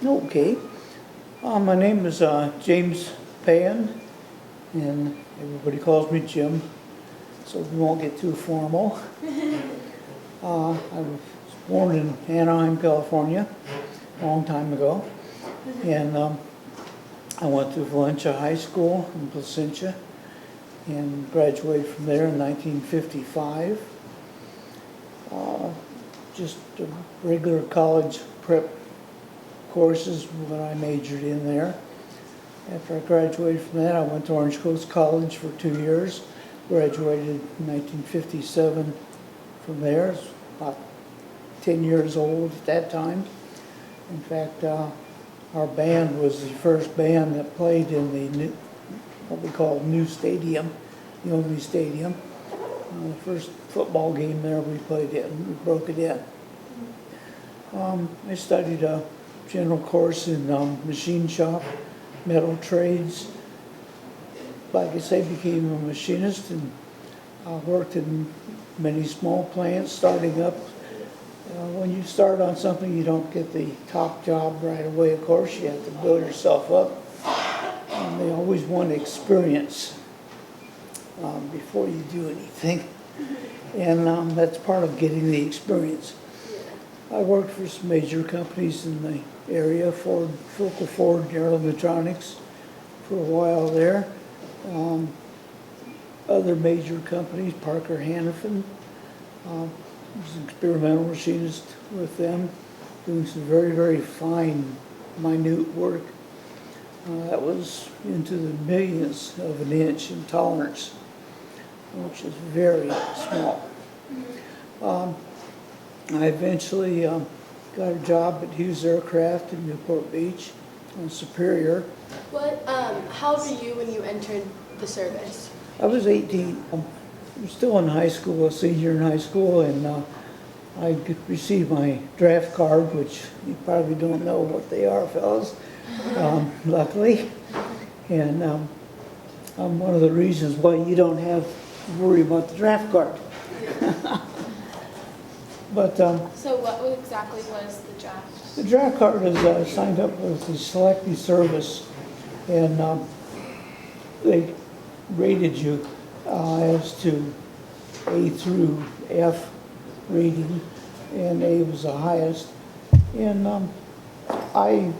Okay. My name is James Payan, and everybody calls me Jim, so we won't get too formal. I was born in Anaheim, California, a long time ago, and I went to Valencia High School in Placentia and graduated from there in 1955. Just a regular college prep courses when I majored in there. After I graduated from that, I went to Orange Coast College for 2 years, graduated in 1957 from there. I was about 10 years old at that time. In fact, our band was the first band that played in the new, what we call new stadium, the only stadium. The first football game there we played in, we broke it in. I studied a general course in machine shop, metal trades. Like I say, became a machinist and worked in many small plants starting up. When you start on something, you don't get the top job right away, of course. You have to build yourself up. And they always want experience before you do anything. And that's part of getting the experience. I worked for some major companies in the area, Ford, Philco Ford, General Electronics, for a while there. Other major companies, Parker Hannifin, was an experimental machinist with them, doing some very, very fine, minute work. That was into the millionths of an inch in tolerance, which is very small. I eventually got a job at Hughes Aircraft in Newport Beach on Superior. How old were you when you entered the service? I was 18. I was still in high school, a senior in high school, and I received my draft card, which you probably don't know what they are, fellas, luckily. And I'm one of the reasons why you don't have to worry about the draft card. But So what exactly was the draft? the draft card is signed up with the Selective Service, and they rated you as to A through F rating, and A was the highest. And I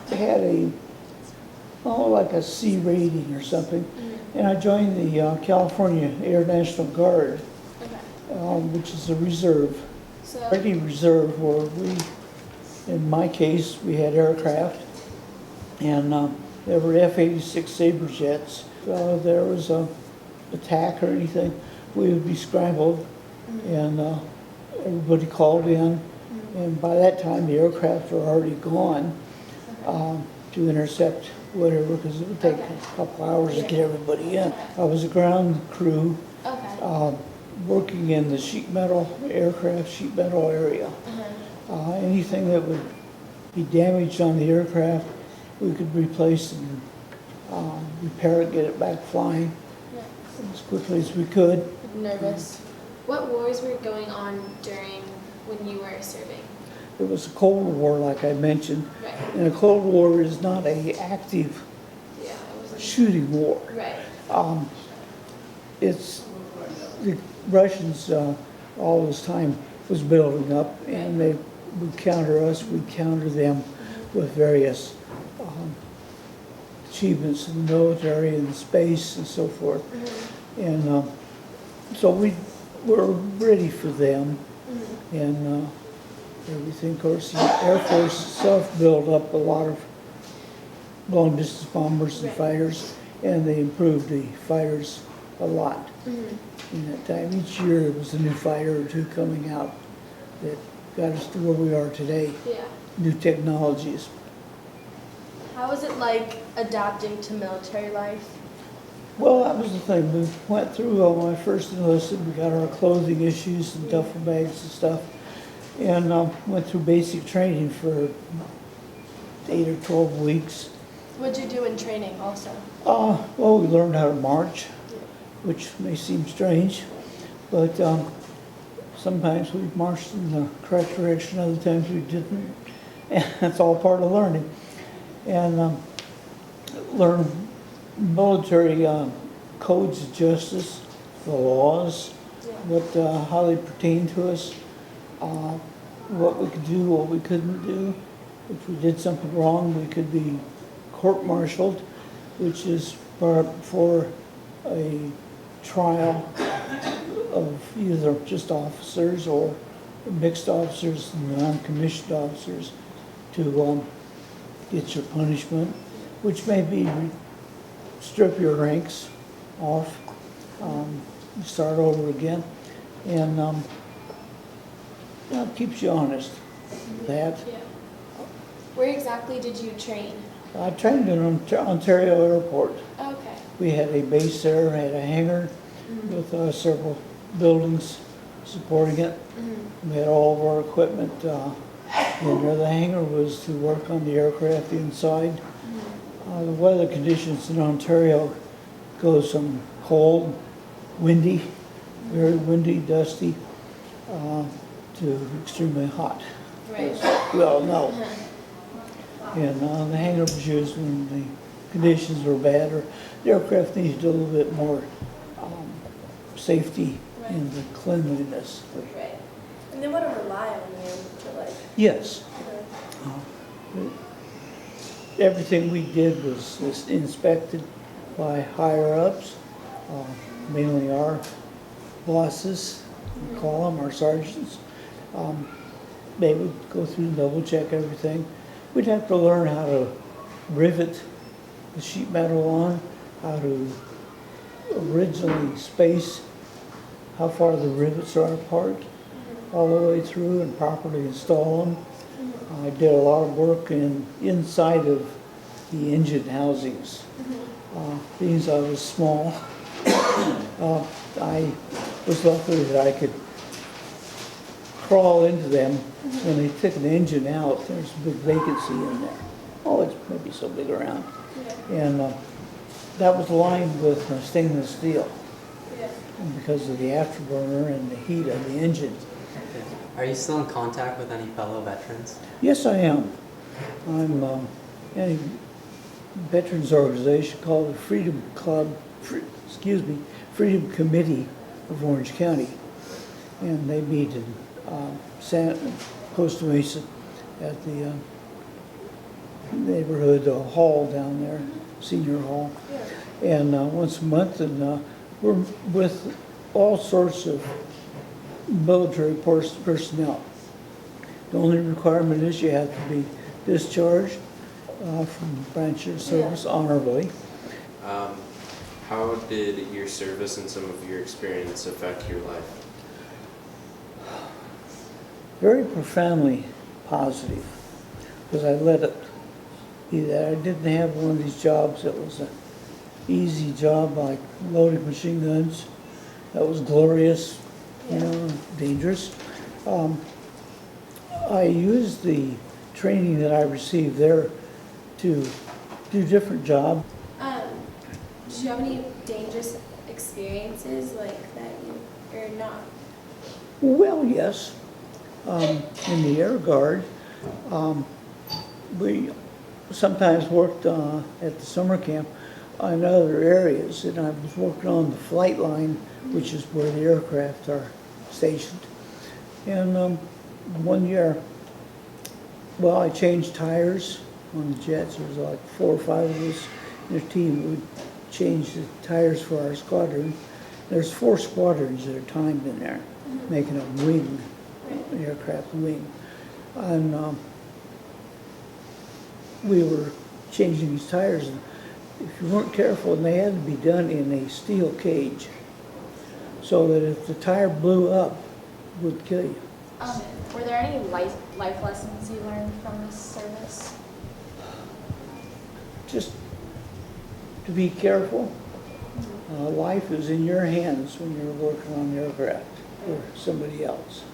had like a C rating or something, and I joined the California Air National Guard, which is a reserve. So, Ready reserve, where we, in my case, we had aircraft, and there were F-86 Sabre jets. So there was a attack or anything, we would be scrambled, and everybody called in, and by that time the aircraft were already gone to intercept whatever, because it would take a couple hours to get everybody in. I was a ground crew. Working in the sheet metal, aircraft sheet metal area. Anything that would be damaged on the aircraft, we could replace and repair it, get it back flying as quickly as we could. nervous. What wars were going on during when you were serving? It was a Cold War, like I mentioned, Right. and a Cold War is not a active Yeah, it wasn't. shooting war. Right. It's the Russians all this time was building up, and they would counter us, we'd counter them with various achievements in the military and space and so forth. And so we were ready for them, and everything. Of course, the Air Force itself built up a lot of long distance bombers and fighters, and they improved the fighters a lot. In that time, each year there was a new fighter or two coming out that got us to where we are today. Yeah. New technologies. How was it like adapting to military life? Well, that was the thing. We went through when I first enlisted. We got our clothing issues and duffel bags and stuff, and went through basic training for 8 or 12 weeks. What'd you do in training also? Well, we learned how to march, which may seem strange, but sometimes we marched in the correct direction, other times we didn't. And that's all part of learning. And learn military codes of justice, the laws, how they pertain to us, what we could do, what we couldn't do. If we did something wrong, we could be court-martialed, which is for a trial of either just officers or mixed officers and non-commissioned officers to get your punishment, which may be strip your ranks off, start over again, and it keeps you honest. That. Yeah. Where exactly did you train? I trained in Ontario Airport. Okay. We had a base there, had a hangar with several buildings supporting it. We had all of our equipment in there. The hangar was to work on the aircraft inside. The weather conditions in Ontario goes from cold, windy, very windy, dusty, to extremely hot. Right. Well, no. And the hangar was used when the conditions were bad, or the aircraft needed a little bit more safety in the cleanliness. Right. And they want to rely on you to like. Yes. Everything we did was inspected by higher ups, mainly our bosses, we call them, our sergeants. They would go through and double check everything. We'd have to learn how to rivet the sheet metal on, how to originally space how far the rivets are apart, all the way through, and properly install them. I did a lot of work inside of the engine housings. Being I was small, I was lucky that I could crawl into them. When they took an engine out, there's a big vacancy in there. Oh, it's maybe so big around. And that was lined with stainless steel because of the afterburner and the heat of the engine. Are you still in contact with any fellow veterans? Yes, I am. I'm in a veterans organization called the Freedom Committee of Orange County. And they meet in Costa Mesa at the neighborhood hall down there, senior hall. And once a month, and we're with all sorts of military personnel. The only requirement is you have to be discharged from branch of service honorably. How did your service and some of your experience affect your life? Very profoundly positive, because I let it be that. I didn't have one of these jobs that was an easy job like loading machine guns. That was glorious, dangerous. I used the training that I received there to do different jobs. Did you have any dangerous experiences like that you or not? Well, yes. In the Air Guard, we sometimes worked at the summer camp in other areas, and I was working on the flight line, which is where the aircraft are stationed. And one year, I changed tires on the jets. There was like 4 or 5 of us in a team. We would change the tires for our squadron. There's 4 squadrons that are timed in there, making a wing, aircraft wing. And we were changing these tires, and if you weren't careful, and they had to be done in a steel cage, so that if the tire blew up, it would kill you. Were there any life lessons you learned from this service? Just to be careful. Life is in your hands when you're working on the aircraft for somebody else.